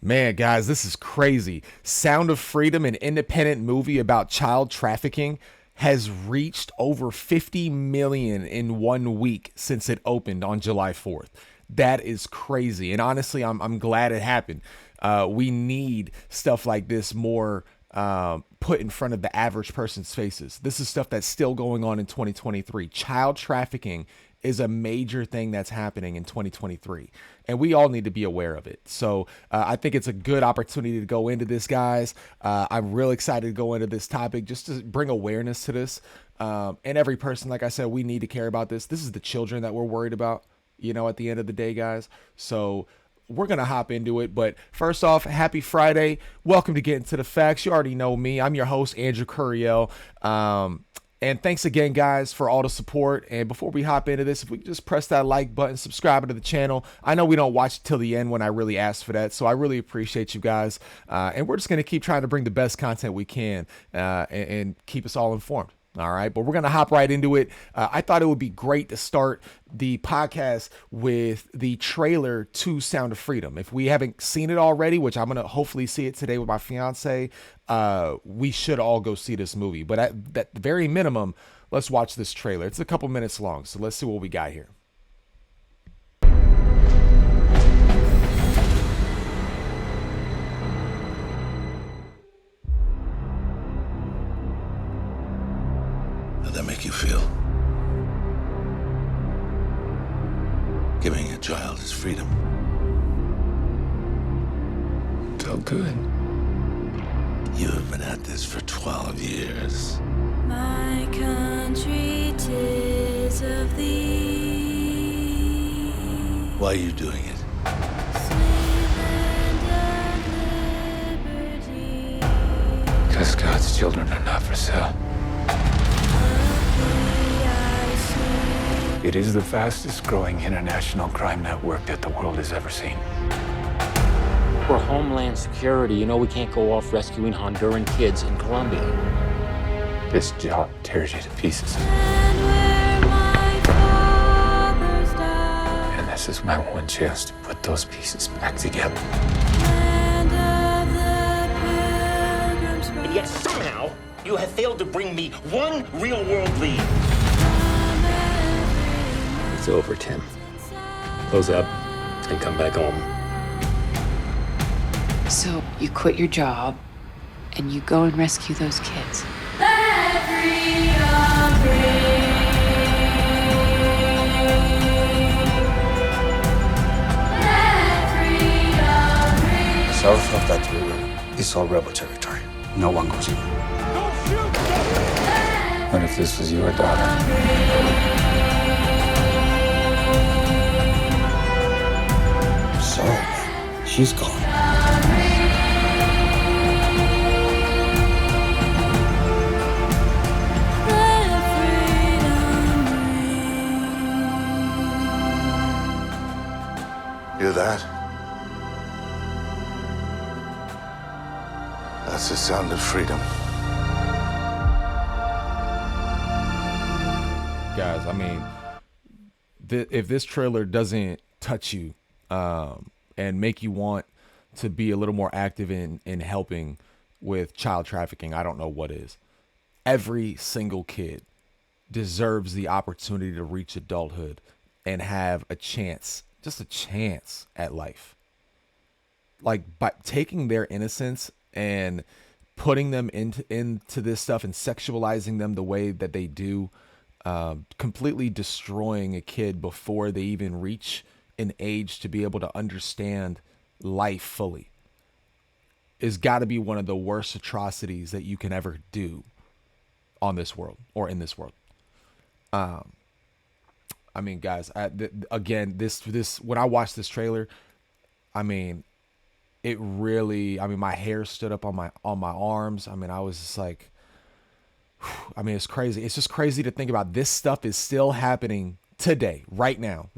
Man, guys, this is crazy. Sound of Freedom, an independent movie about child trafficking, has reached over 50 million in 1 week since it opened on July 4th. That is crazy. And honestly, I'm glad it happened. We need stuff like this more put in front of the average person's faces. This is stuff that's still going on in 2023. Child trafficking is a major thing that's happening in 2023, and we all need to be aware of it. So I think it's a good opportunity to go into this, guys. I'm real excited to go into this topic just to bring awareness to this. And every person, like I said, we need to care about this. This is the children that we're worried about, at the end of the day, guys. So we're going to hop into it. But first off, happy Friday. Welcome to Getting to the Facts. You already know me. I'm your host, Andrew Curiel. And thanks again, guys, for all the support. And before we hop into this, if we could just press that like button, subscribe to the channel. I know we don't watch till the end when I really ask for that, so I really appreciate you guys. And we're just going to keep trying to bring the best content we can and keep us all informed. All right, but we're going to hop right into it. I thought it would be great to start the podcast with the trailer to Sound of Freedom. If we haven't seen it already, which I'm going to hopefully see it today with my fiance, we should all go see this movie. But at the very minimum, let's watch this trailer. It's a couple minutes long, so let's see what we got here. How'd that make you feel? Giving a child his freedom. Felt good. You have been at this for 12 years. My country, 'tis of thee. Why are you doing it? Sweet land of liberty. Because God's children are not for sale. It is the fastest growing international crime network that the world has ever seen. We're Homeland Security. You know we can't go off rescuing Honduran kids in Colombia. This job tears you to pieces. And where my fathers died. And this is my one chance to put those pieces back together. Land of the pilgrims And yet somehow you have failed to bring me one real-world lead. It's over, Tim. Close up and come back home. So you quit your job and you go and rescue those kids. Let freedom ring. Let freedom ring. South of that river is all rebel territory. No one goes in. What if this was your daughter? So, she's gone. Hear that? That's the sound of freedom. Guys, I mean, if this trailer doesn't touch you and make you want to be a little more active in helping with child trafficking, I don't know what is. Every single kid deserves the opportunity to reach adulthood and have a chance, just a chance at life. Like, by taking their innocence and putting them into this stuff and sexualizing them the way that they do, completely destroying a kid before they even reach an age to be able to understand life fully, is got to be one of the worst atrocities that you can ever do on this world or in this world. I mean, guys, again, this when I watched this trailer, I mean, it really, I mean, my hair stood up on my arms. I mean, I was just like, I mean, it's crazy. It's just crazy to think about. This stuff is still happening today, right now,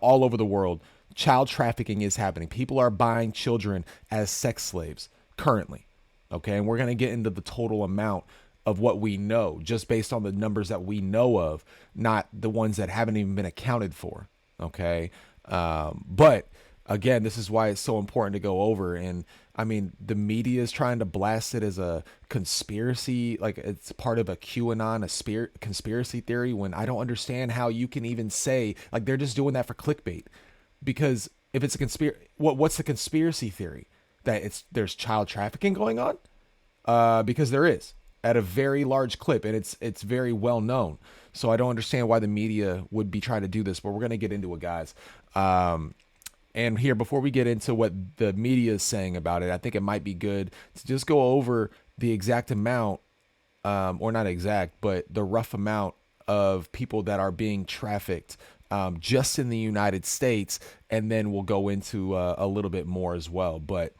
all over the world. Child trafficking is happening. People are buying children as sex slaves currently. Okay. And we're going to get into the total amount of what we know just based on the numbers that we know of, not the ones that haven't even been accounted for. Okay. But again, this is why it's so important to go over. And I mean, the media is trying to blast it as a conspiracy, like it's part of a QAnon, conspiracy theory, when I don't understand how you can even say, like, they're just doing that for clickbait. Because if it's a what's the conspiracy theory? That there's child trafficking going on? Because there is, at a very large clip, and it's very well known. So I don't understand why the media would be trying to do this, but we're gonna get into it, guys. And here, before we get into what the media is saying about it, I think it might be good to just go over the exact amount, or not exact, but the rough amount of people that are being trafficked just in the United States, and then we'll go into a little bit more as well. But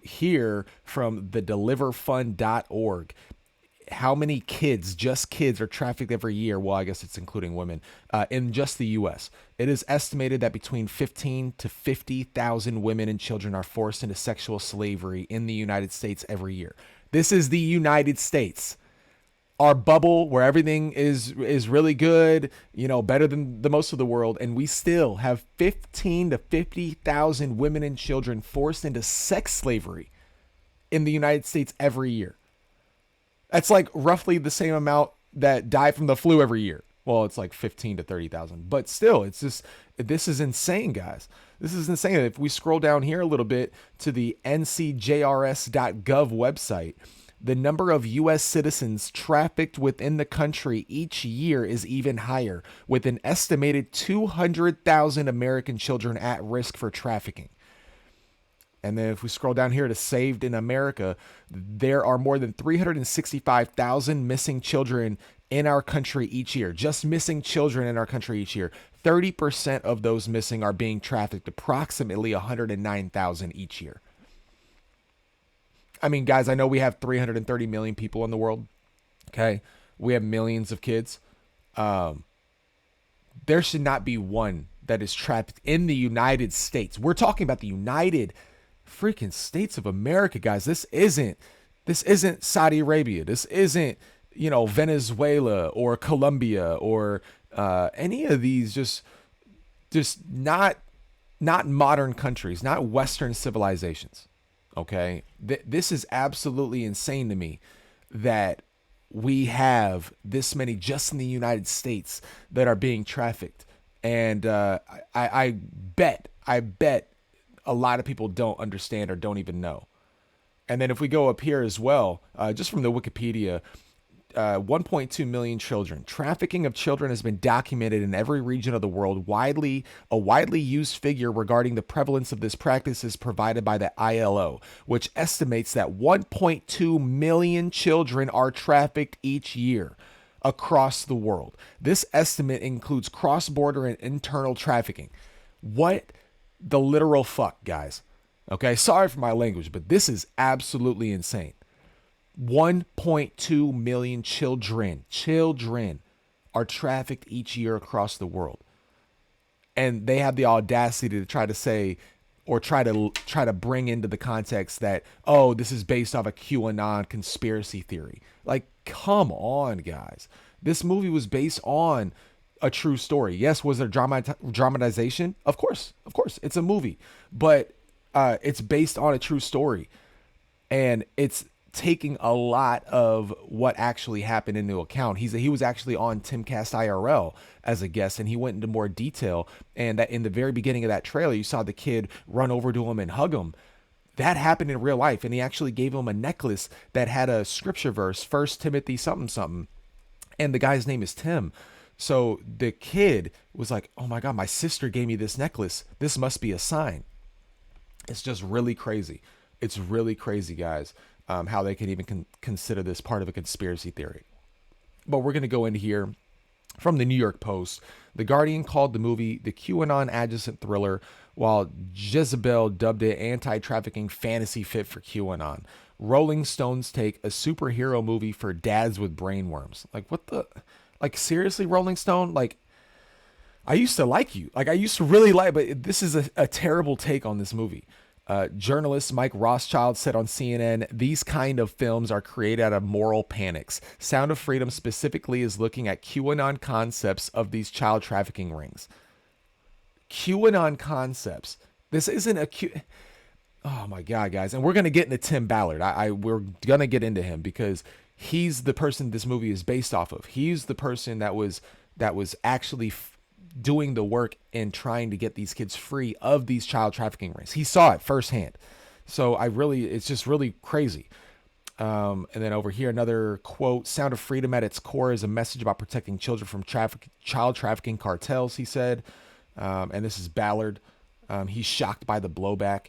here from the deliverfund.org, how many kids, just kids, are trafficked every year? Well, I guess it's including women, in just the U.S. It is estimated that between 15 to 50,000 women and children are forced into sexual slavery in the United States every year. This is the United States, our bubble where everything is really good, you know, better than the most of the world, and we still have 15 to 50,000 women and children forced into sex slavery in the United States every year. That's like roughly the same amount that die from the flu every year. Well, it's like 15 to 30,000, but still, it's just, this is insane, guys. This is insane. If we scroll down here a little bit to the ncjrs.gov website, the number of U.S. citizens trafficked within the country each year is even higher, with an estimated 200,000 American children at risk for trafficking. And then if we scroll down here to Saved in America, there are more than 365,000 missing children in our country each year. Just missing children in our country each year. 30% of those missing are being trafficked, approximately 109,000 each year. I mean, guys, I know we have 330 million people in the world. Okay. We have millions of kids. There should not be one that is trapped in the United States. We're talking about the United freaking States of America, guys. This isn't Saudi Arabia. This isn't, you know, Venezuela or Colombia or any of these just not modern countries, not Western civilizations. Okay, this is absolutely insane to me that we have this many just in the United States that are being trafficked, and I bet a lot of people don't understand or don't even know. And then if we go up here as well, just from the Wikipedia, 1.2 million children. Trafficking of children has been documented in every region of the world. A widely used figure regarding the prevalence of this practice is provided by the ILO, which estimates that 1.2 million children are trafficked each year across the world. This estimate includes cross-border and internal trafficking. What the literal fuck, guys? Okay, sorry for my language, but this is absolutely insane. 1.2 million children are trafficked each year across the world. And they have the audacity to try to say, or try to bring into the context that, oh, this is based off a QAnon conspiracy theory. Like, come on, guys. This movie was based on a true story. Yes, was there dramatization? Of course. It's a movie. But it's based on a true story. And it's taking a lot of what actually happened into account. He was actually on Timcast IRL as a guest, and he went into more detail. And that in the very beginning of that trailer, you saw the kid run over to him and hug him. That happened in real life, and he actually gave him a necklace that had a scripture verse, 1 Timothy something something, and the guy's name is Tim. So the kid was like, oh my God, my sister gave me this necklace. This must be a sign. It's just really crazy. It's really crazy, guys. How they can even consider this part of a conspiracy theory. But we're going to go into here from the New York Post. The Guardian called the movie the QAnon adjacent thriller, while Jezebel dubbed it anti-trafficking fantasy fit for QAnon. Rolling Stones take a superhero movie for dads with brainworms. Like, what the? Like, seriously, Rolling Stone? Like, I used to like you. Like, I used to really like, but this is a terrible take on this movie. Journalist Mike Rothschild said on CNN, these kind of films are created out of moral panics. Sound of Freedom specifically is looking at QAnon concepts of these child trafficking rings. QAnon concepts. This isn't a cute. Oh my God, guys. And we're going to get into Tim Ballard. We're going to get into him because he's the person this movie is based off of. He's the person that was actually doing the work and trying to get these kids free of these child trafficking rings. He saw it firsthand. So it's just really crazy. And then over here, another quote: "Sound of Freedom at its core is a message about protecting children from child trafficking cartels," he said. And this is Ballard. He's shocked by the blowback.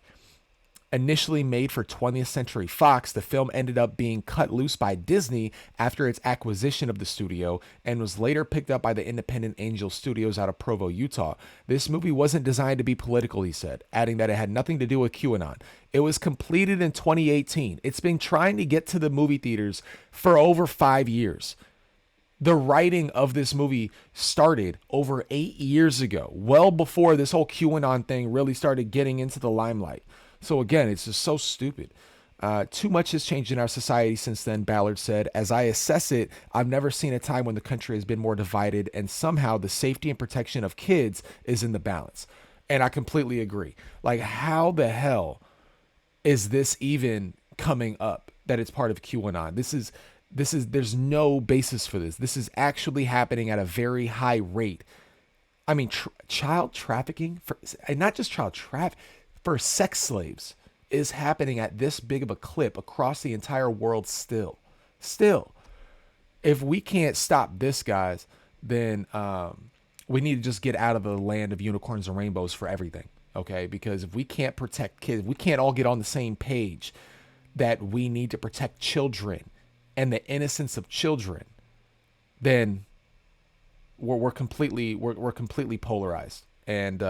Initially made for 20th Century Fox, the film ended up being cut loose by Disney after its acquisition of the studio and was later picked up by the independent Angel Studios out of Provo, Utah. This movie wasn't designed to be political, he said, adding that it had nothing to do with QAnon. It was completed in 2018. It's been trying to get to the movie theaters for over 5 years. The writing of this movie started over 8 years ago, well before this whole QAnon thing really started getting into the limelight. So again, it's just so stupid. Too much has changed in our society since then, Ballard said. As I assess it, I've never seen a time when the country has been more divided, and somehow the safety and protection of kids is in the balance. And I completely agree. Like, how the hell is this even coming up that it's part of QAnon? There's no basis for this. This is actually happening at a very high rate. I mean, child trafficking, and not just child trafficking, for sex slaves is happening at this big of a clip across the entire world still. If we can't stop this, guys, then we need to just get out of the land of unicorns and rainbows for everything, okay? Because if we can't protect kids, we can't all get on the same page that we need to protect children and the innocence of children, then we're completely polarized. And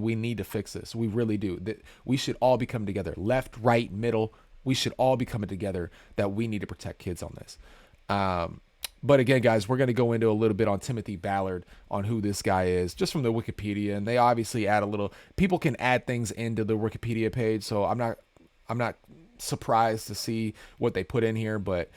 we need to fix this. We really do. We should all be coming together, left, right, middle. We should all be coming together that we need to protect kids on this. But again, guys, we're going to go into a little bit on Timothy Ballard, on who this guy is, just from the Wikipedia. And they obviously add a little. People can add things into the Wikipedia page, so I'm not surprised to see what they put in here. But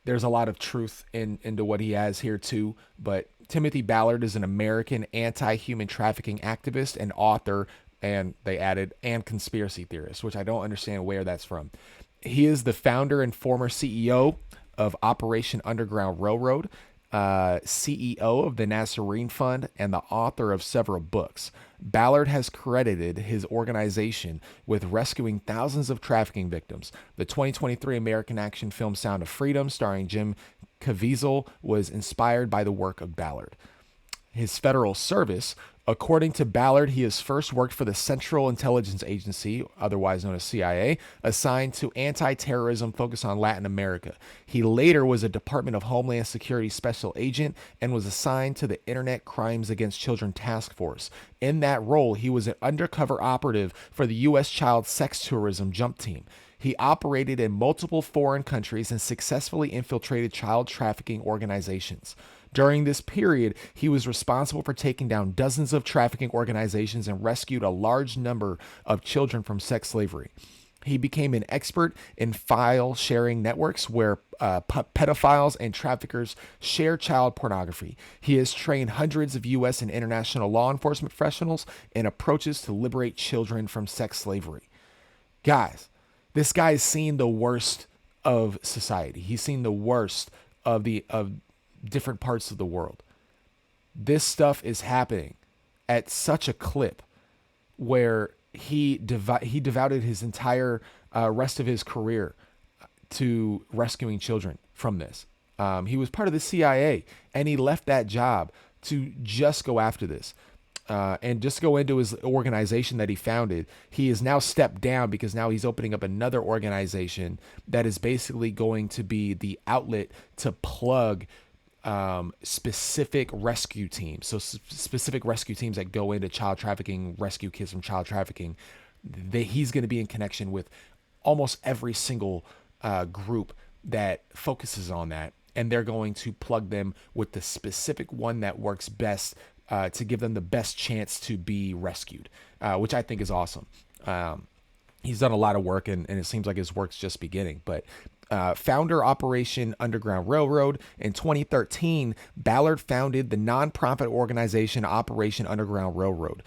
there's a lot of truth into what he has here too. But Timothy Ballard is an American anti-human trafficking activist and author, and they added, and conspiracy theorist, which I don't understand where that's from. He is the founder and former CEO of Operation Underground Railroad, CEO of the Nazarene Fund, and the author of several books. Ballard has credited his organization with rescuing thousands of trafficking victims. The 2023 American action film Sound of Freedom, starring Jim Caviezel, was inspired by the work of Ballard. His federal service: according to Ballard, he has first worked for the Central Intelligence Agency, otherwise known as CIA, assigned to anti-terrorism focus on Latin America. He later was a Department of Homeland Security special agent and was assigned to the Internet Crimes Against Children Task Force. In that role, he was an undercover operative for the U.S. Child Sex Tourism Jump Team. He operated in multiple foreign countries and successfully infiltrated child trafficking organizations. During this period, he was responsible for taking down dozens of trafficking organizations and rescued a large number of children from sex slavery. He became an expert in file sharing networks where pedophiles and traffickers share child pornography. He has trained hundreds of U.S. and international law enforcement professionals in approaches to liberate children from sex slavery. Guys, this guy's seen the worst of society. He's seen the worst of different parts of the world. This stuff is happening at such a clip where he devoted his entire rest of his career to rescuing children from this. He was part of the CIA, and he left that job to just go after this. And just go into his organization that he founded. He has now stepped down because now he's opening up another organization that is basically going to be the outlet to plug specific rescue teams. So specific rescue teams that go into child trafficking, rescue kids from child trafficking. He's going to be in connection with almost every single group that focuses on that. And they're going to plug them with the specific one that works best to give them the best chance to be rescued, which I think is awesome. He's done a lot of work, and it seems like his work's just beginning. But founder Operation Underground Railroad. In 2013, Ballard founded the nonprofit organization Operation Underground Railroad.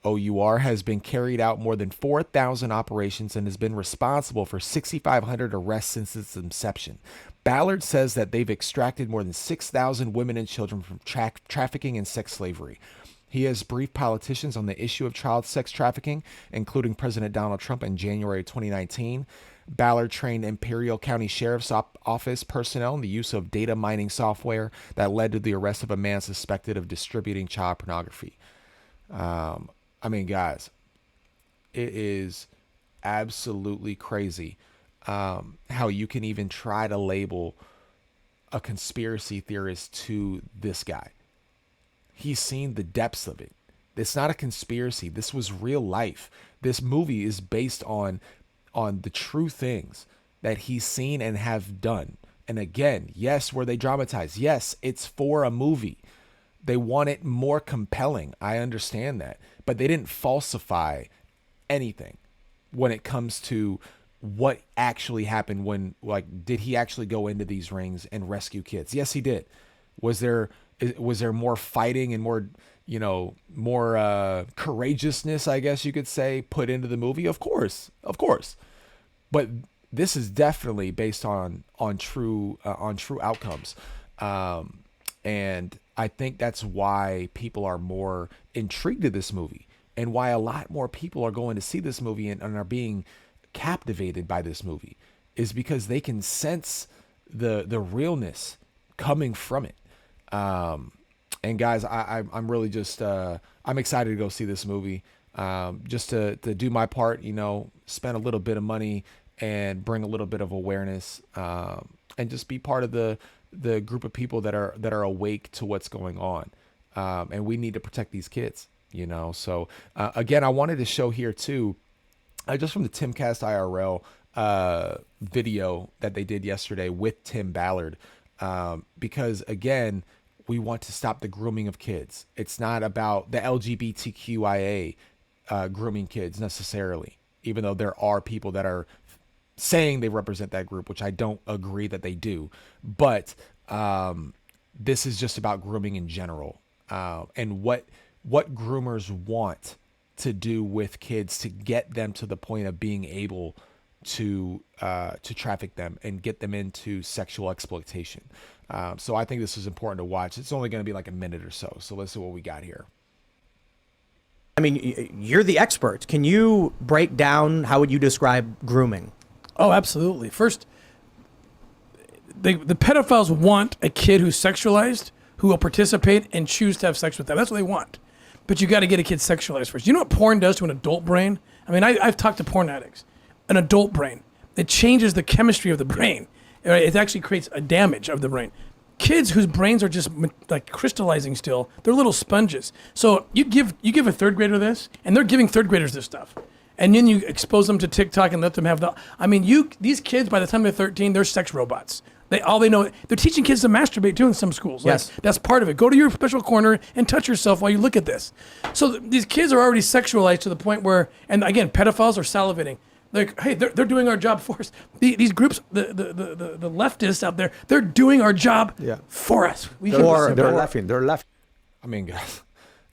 OUR has been carried out more than 4,000 operations and has been responsible for 6,500 arrests since its inception. Ballard says that they've extracted more than 6,000 women and children from trafficking and sex slavery. He has briefed politicians on the issue of child sex trafficking, including President Donald Trump in January 2019. Ballard trained Imperial County Sheriff's Office personnel in the use of data mining software that led to the arrest of a man suspected of distributing child pornography. I mean, guys, it is absolutely crazy how you can even try to label a conspiracy theorist to this guy. He's seen the depths of it. It's not a conspiracy. This was real life. This movie is based on the true things that he's seen and have done. And again, yes, were they dramatized? Yes, it's for a movie. They want it more compelling. I understand that. But they didn't falsify anything when it comes to what actually happened when, like, did he actually go into these rings and rescue kids? Yes, he did. Was there more fighting and more, more courageousness, I guess you could say, put into the movie? Of course. But this is definitely based on true outcomes. And I think that's why people are more intrigued to this movie, and why a lot more people are going to see this movie and are being captivated by this movie, is because they can sense the realness coming from it. And guys, I'm really just I'm excited to go see this movie, just to do my part, spend a little bit of money and bring a little bit of awareness, and just be part of the group of people that are awake to what's going on. And we need to protect these kids, So again, I wanted to show here too, just from the Timcast IRL video that they did yesterday with Tim Ballard, because again, we want to stop the grooming of kids. It's not about the LGBTQIA grooming kids necessarily, even though there are people that are saying they represent that group, which I don't agree that they do. But this is just about grooming in general, and what groomers want to do with kids to get them to the point of being able to traffic them and get them into sexual exploitation. So I think this is important to watch. It's only going to be like a minute or so. So let's see what we got here. I mean, you're the expert. Can you break down, how would you describe grooming? Oh, absolutely. First, the pedophiles want a kid who's sexualized, who will participate and choose to have sex with them. That's what they want. But you got to get a kid sexualized first. You know what porn does to an adult brain? I mean, I've talked to porn addicts. An adult brain, it changes the chemistry of the brain. It actually creates a damage of the brain. Kids whose brains are just like crystallizing still, they're little sponges. So you give a third grader this, and they're giving third graders this stuff. And then you expose them to TikTok and let them have these kids, by the time they're 13, they're sex robots. All they know, they're teaching kids to masturbate too in some schools. Yes. Like, that's part of it. Go to your special corner and touch yourself while you look at this. So these kids are already sexualized to the point where, and again, pedophiles are salivating. Like, hey, they're doing our job for us. These groups, the leftists out there, they're doing our job for us. They're laughing. They're laughing. I mean, guys,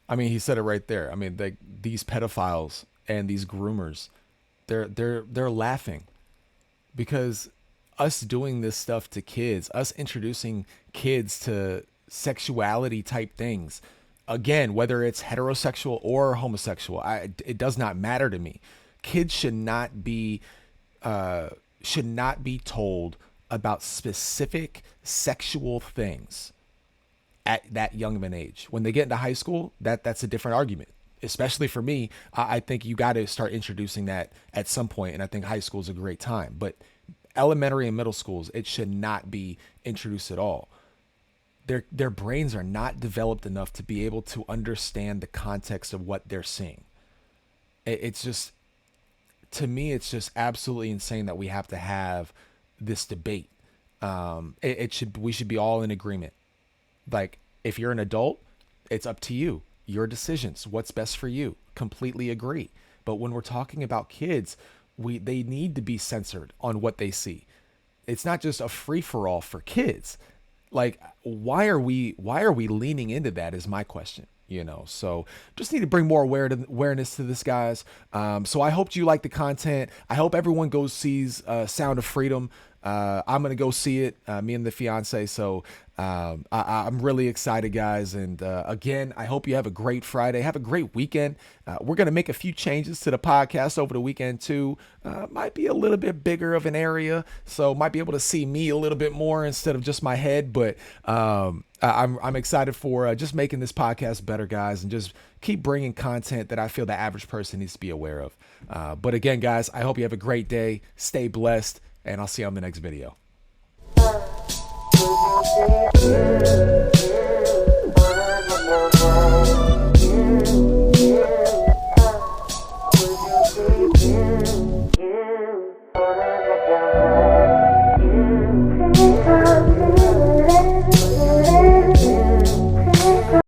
he said it right there. I mean, these pedophiles and these groomers, they're laughing, because us doing this stuff to kids, us introducing kids to sexuality type things, again, whether it's heterosexual or homosexual, it does not matter to me. Kids should not be told about specific sexual things at that young of an age. When they get into high school, that's a different argument. Especially for me, I think you got to start introducing that at some point, and I think high school is a great time. But elementary and middle schools, it should not be introduced at all. Their brains are not developed enough to be able to understand the context of what they're seeing. It's just, to me, it's just absolutely insane that we have to have this debate. We should be all in agreement. Like, if you're an adult, it's up to you. Your decisions, what's best for you. Completely agree. But when we're talking about kids, they need to be censored on what they see. It's not just a free for all for kids. Like, why are we leaning into that is my question. you know. So just need to bring more awareness to this, guys. So I hope you like the content. I hope everyone goes sees Sound of Freedom. I'm gonna go see it, me and the fiance. So I'm really excited, guys. And again, I hope you have a great Friday. Have a great weekend. We're gonna make a few changes to the podcast over the weekend too. Might be a little bit bigger of an area, so might be able to see me a little bit more instead of just my head. But I'm excited for just making this podcast better, guys, and just keep bringing content that I feel the average person needs to be aware of. But again, guys, I hope you have a great day. Stay blessed. And I'll see you on the next video.